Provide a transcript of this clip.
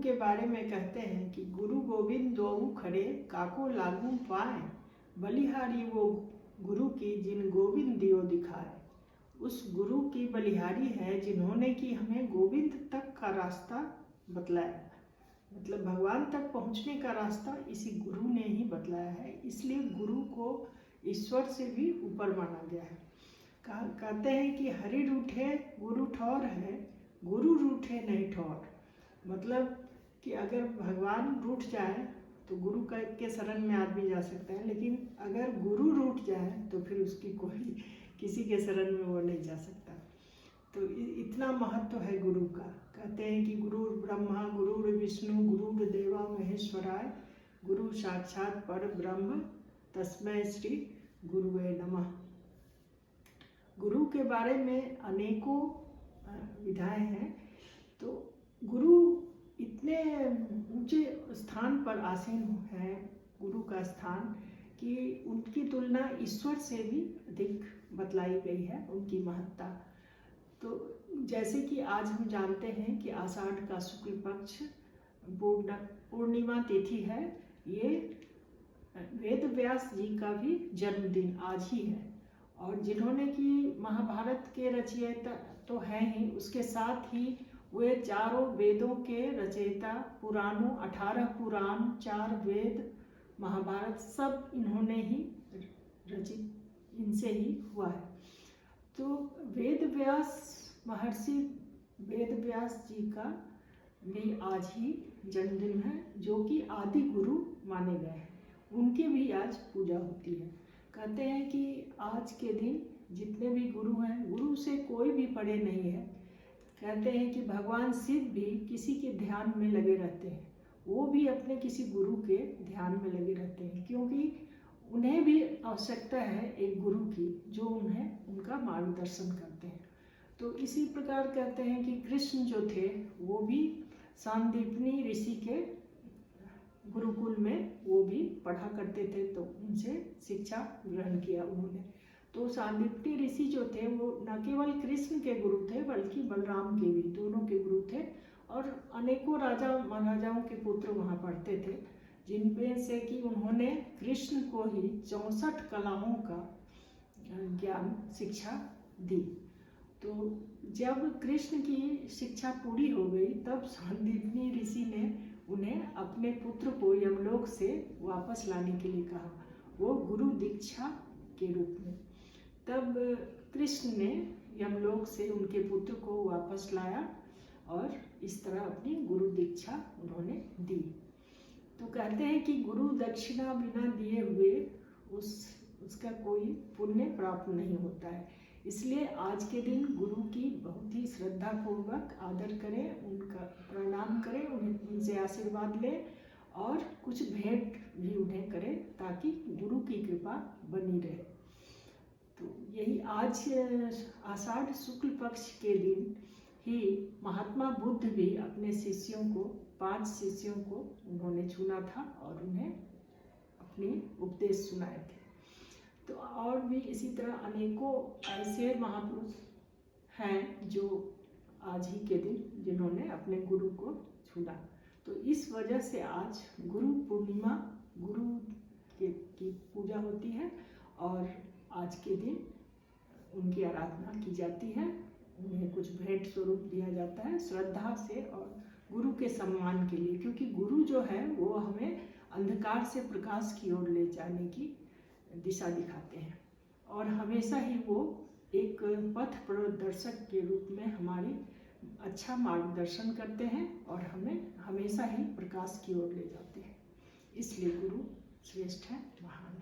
के बारे में कहते हैं कि गुरु गोविंद दोऊ खड़े काको लागू पाए, बलिहारी वो गुरु की जिन गोविंद दियो दिखाए। उस गुरु की बलिहारी है जिन्होंने कि हमें गोविंद तक का रास्ता बतलाया, मतलब भगवान तक पहुंचने का रास्ता इसी गुरु ने ही बतलाया है। इसलिए गुरु को ईश्वर से भी ऊपर माना गया है। कहते हैं कि हरि रूठे गुरु ठौर है, गुरु रूठे नहीं ठौर। मतलब कि अगर भगवान रूठ जाए तो गुरु के शरण में आदमी जा सकता है, लेकिन अगर गुरु रूठ जाए तो फिर उसकी कोई किसी के शरण में वो नहीं जा सकता। तो इतना महत्व है गुरु का। कहते हैं कि गुरु ब्रह्मा गुरु विष्णु गुरु देवा महेश्वराय, गुरु साक्षात पर ब्रह्म तस्मै श्री गुरुवे नमः। गुरु के बारे में अनेकों विधाएं हैं। तो गुरु इतने ऊंचे स्थान पर आसीन है, गुरु का स्थान, कि उनकी तुलना ईश्वर से भी अधिक बतलाई गई है उनकी महत्ता। तो जैसे कि आज हम जानते हैं कि आषाढ़ का शुक्ल पक्ष पूर्णिमा तिथि है, ये वेद व्यास जी का भी जन्मदिन आज ही है। और जिन्होंने कि महाभारत के रचयिता तो हैं ही, उसके साथ ही वे चारों वेदों के रचयिता, पुराणों 18 पुराण 4 वेद महाभारत सब इन्होंने ही रचित, इनसे ही हुआ है। तो वेद व्यास महर्षि वेद व्यास जी का भी आज ही जन्मदिन है, जो कि आदि गुरु माने गए हैं। उनकी भी आज पूजा होती है। कहते हैं कि आज के दिन जितने भी गुरु हैं, गुरु से कोई भी परे नहीं है। कहते हैं कि भगवान शिव भी किसी के ध्यान में लगे रहते हैं, वो भी अपने किसी गुरु के ध्यान में लगे रहते हैं, क्योंकि उन्हें भी आवश्यकता है एक गुरु की जो उन्हें उनका मार्गदर्शन करते हैं। तो इसी प्रकार कहते हैं कि कृष्ण जो थे वो भी सांदीपनी ऋषि के गुरुकुल में वो भी पढ़ा करते थे, तो उनसे शिक्षा ग्रहण किया उन्होंने। तो सांदीपनी ऋषि जो थे वो न केवल कृष्ण के गुरु थे बल्कि बलराम के भी, दोनों के गुरु थे। और अनेकों राजा महाराजाओं के पुत्र वहाँ पढ़ते थे, जिनमें से कि उन्होंने कृष्ण को ही 64 कलाओं का ज्ञान शिक्षा दी। तो जब कृष्ण की शिक्षा पूरी हो गई तब सांदीपनी ऋषि ने उन्हें अपने पुत्र को यमलोक से वापस लाने के लिए कहा, वो गुरु दीक्षा के रूप में। तब कृष्ण ने यमलोक से उनके पुत्र को वापस लाया और इस तरह अपनी गुरु दीक्षा उन्होंने दी। तो कहते हैं कि गुरु दक्षिणा बिना दिए हुए उसका कोई पुण्य प्राप्त नहीं होता है। इसलिए आज के दिन गुरु की बहुत ही श्रद्धा पूर्वक आदर करें, उनका प्रणाम करें, उनसे आशीर्वाद लें और कुछ भेंट भी उन्हें करें ताकि गुरु की कृपा बनी रहे। तो यही आज आषाढ़ शुक्ल पक्ष के दिन ही महात्मा बुद्ध भी अपने शिष्यों को 5 शिष्यों को उन्होंने चुना था और उन्हें अपने उपदेश सुनाए थे। तो और भी इसी तरह अनेकों ऐसे महापुरुष हैं जो आज ही के दिन जिन्होंने अपने गुरु को चुना। तो इस वजह से आज गुरु पूर्णिमा, गुरु की पूजा होती है और आज के दिन उनकी आराधना की जाती है, उन्हें कुछ भेंट स्वरूप दिया जाता है श्रद्धा से और गुरु के सम्मान के लिए, क्योंकि गुरु जो है वो हमें अंधकार से प्रकाश की ओर ले जाने की दिशा दिखाते हैं और हमेशा ही वो एक पथ प्रदर्शक के रूप में हमारी अच्छा मार्गदर्शन करते हैं और हमें हमेशा ही प्रकाश की ओर ले जाते हैं। इसलिए गुरु श्रेष्ठ है, महान।